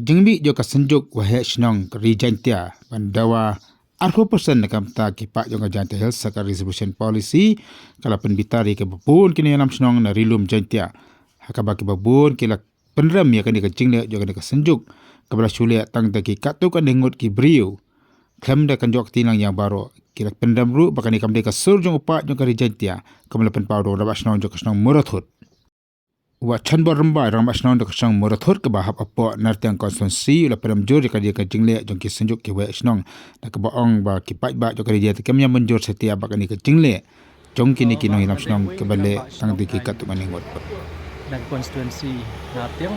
jengbi jo kasenjuk wahe shnong rijantia bandawa 40% nakam ta kipak jo ngajante health saka resolution policy kala penbitari ke babun kini alam shnong na rilum jantia hakaba ke babun kila penram ya kani kecing le jo kani kasenjuk kabla shule tang ta ki katu kan dengut ki brio kam da kan jok tinang yang baro kila pendam ru bakani kam de ka sur jong upa jo kari jantia kamla pen pawdo rabas shnong jo kasnong murathut wa chanbor rambai ramas non de kasang morathur ke bahap apo nartiang konstitusi la peram jur ka dia ka jingle jong ki senjuk ki we snong da ka baong ba ki pai ba jo ka dia kem yang menjur setia ba ka ni ka jingle jong kini ki nong ilam snong ke bale tang di ki ka tu maningot dan konstitusi nartiang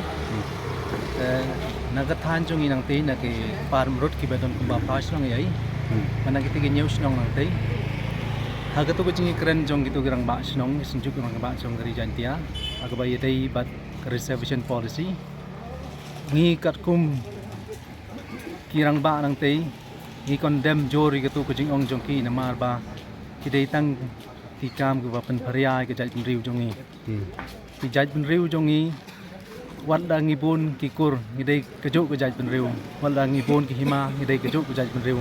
nagathan jong inang te na ki farm road ki badon ku ba pas nong yai manang ki ti news nong nang te hagato ko jingi keren jong gitu gerang ba snong senjuk gerang ba jong dari jantia agaba yedai bat reservation policy ngi katkum kirang ba nang tei ngi condemn jori gitu ko jing ong jong ki na mar ba kidai tang ti kam ku ba pen pharia ke jai riu jong ngi ti jai pen riu jong ngi wat da ngi bun ki kur ngidai kejuk ke jai pen riu wat da ngi bun ki hima ngidai kejuk ke jai pen riu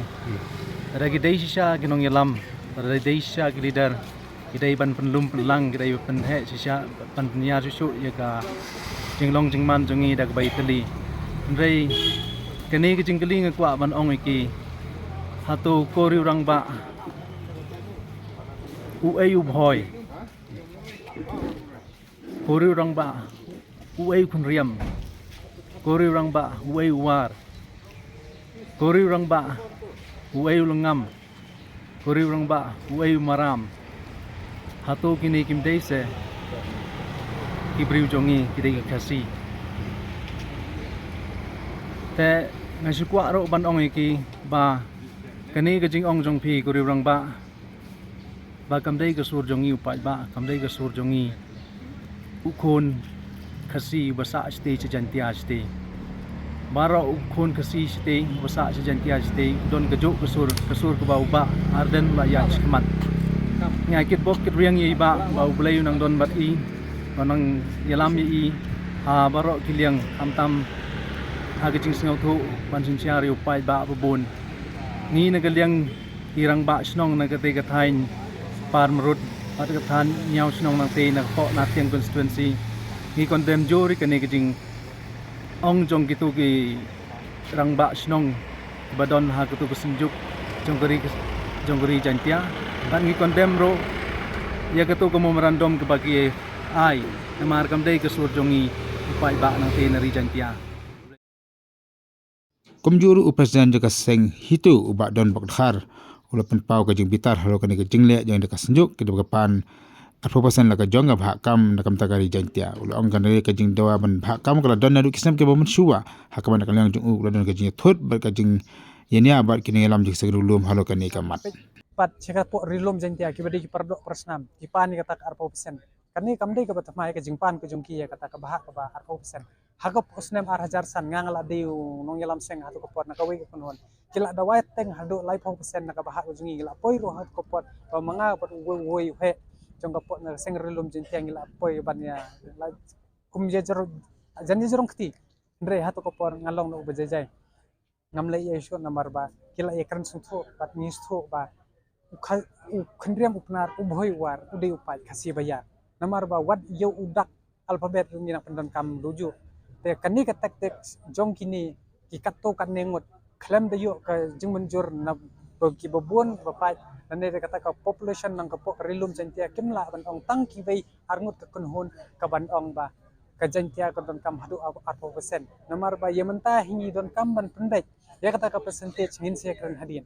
ra ki dei sisa ki nong yalam ra dei sisa ki leader kidai ban penlum penlang kidai penhe sisa pan penya susu ya ka jinglong jingman jongi dak bai teli rei kene ke jingkeli ngakwa ban ong iki hatu kori rang ba u ai u bhoi kori rang ba u ai kun riam kori rang ba u ai war kori rang ba u ai lungam kori rang ba u ai maram hato kini kim dei se kibriu jongi kidai kasi te ngasukwa ro ban ong iki ba kani ka jing ong jong phi kuri rang ba kam dei ka sur jongi upai ba kam dei ka sur jongi ukhon kasi basa ste jantia ste baro ukhon kasi ste basa jantia ste don ka jo ka sur ka ba uba arden ba ya chikmat ngai kit bok kit riang yi ba bau blai nang don bat i nang yalam yi ha baro kiliang tam ha ke jing sngau thu ban sin sia ri upai ba bun ni na kaliang hirang ba snong na ka te ka thain par marut pat ka than nyau snong nang te na po na tiang constituency ni condemn jori ka ne ka jing ong jong gitu ki rang ba snong badon ha ka tu ka sinjuk jonggeri jantia kan ngi condemn ro ya ketu ko memorandum ke bagi ai namar kam dei ke sur jongi upai ba nang te nari jantia kumjuru upresiden jaka seng hitu uba don bakdhar ula penpau ka jing bitar halo ka ni ka jingle jang de ka senjuk ke de pan 40% la ka jonga bha kam nakam tagari jantia ula ong kan ka jing dawa ban bha kam kala don na du kisam ke bomen shuwa hakam na kalang jung u don ka jing thot bar ka jing yenia bar kini alam jik segrulum halo ka ni ka mat pat cheka po rilum jantia ki badi ki pardo prasnam ki pani kata 40% kani kamdei ka batmai ka jingpan ka jungki ya kata ka bahak ka ba 40% hagap usnem 1000 san ngangala deu nong yalam seng hatu ko pot na kawi ko non kila da wait teng hadu lai 40% na ka bahak ka jungi kila poi ro hatu ko pot pa manga pot woi he jong ka pot na seng rilum jantia ngila poi banya kum je jero janji jerong kti ndre hatu ko pot ngalong no bejajai ngamle ye shot namar ba kila ye kran sung tho pat nis tho ba khandriam upnar ubhoi war udei upai khasi bayar namar ba wat yo udak alphabet ngina pendan kam doju te kani ka tek jong kini ki katto kan nengot klam de yo ka jingmenjur na ki babon bapai nane kata ka population nang ka rilum jantia kimla ban ong tang ki bei arngut ka kunhun ka ban ong ba ka jantia ka don kam hadu 40% namar ba yementa hingi don kam ban pendai ya kata ka percentage ngin se kan hadin